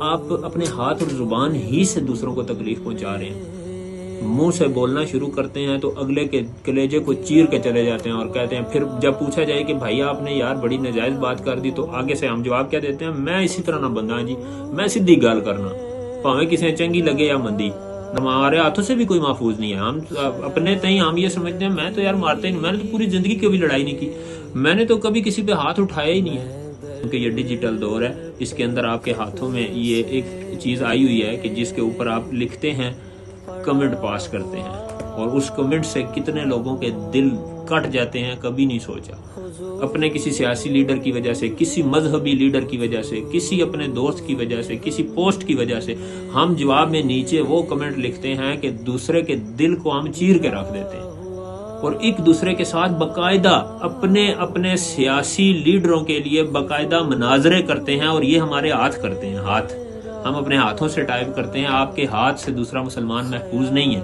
آپ اپنے ہاتھ اور زبان ہی سے دوسروں کو تکلیف پہنچا رہے ہیں. منہ سے بولنا شروع کرتے ہیں تو اگلے کے کلیجے کو چیر کے چلے جاتے ہیں اور کہتے ہیں، پھر جب پوچھا جائے کہ بھائی آپ نے یار بڑی ناجائز بات کر دی، تو آگے سے ہم جواب کیا دیتے ہیں؟ میں اسی طرح نہ بندہ جی، میں سیدھی گال کرنا، پاویں کسی چنگی لگے یا مندی، ہمارے ہاتھوں سے بھی کوئی محفوظ نہیں ہے. ہم اپنے تئیں ہم یہ سمجھتے ہیں میں تو یار مارتے ہی نہیں، میں نے تو پوری زندگی کبھی لڑائی نہیں کی، میں نے تو کبھی کسی پہ ہاتھ اٹھایا ہی نہیں ہے. کیونکہ یہ ڈیجیٹل دور ہے، اس کے اندر آپ کے ہاتھوں میں یہ ایک چیز آئی ہوئی ہے کہ جس کے اوپر آپ لکھتے ہیں، کمنٹ پاس کرتے ہیں، اور اس کمنٹ سے کتنے لوگوں کے دل کٹ جاتے ہیں کبھی نہیں سوچا. اپنے کسی سیاسی لیڈر کی وجہ سے، کسی مذہبی لیڈر کی وجہ سے، کسی اپنے دوست کی وجہ سے، کسی پوسٹ کی وجہ سے ہم جواب میں نیچے وہ کمنٹ لکھتے ہیں کہ دوسرے کے دل کو ہم چیر کے رکھ دیتے ہیں، اور ایک دوسرے کے ساتھ باقاعدہ اپنے سیاسی لیڈروں کے لیے باقاعدہ مناظرے کرتے ہیں. اور یہ ہمارے ہاتھ کرتے ہیں، ہاتھ ہم اپنے ہاتھوں سے ٹائپ کرتے ہیں. آپ کے ہاتھ سے دوسرا مسلمان محفوظ نہیں ہے.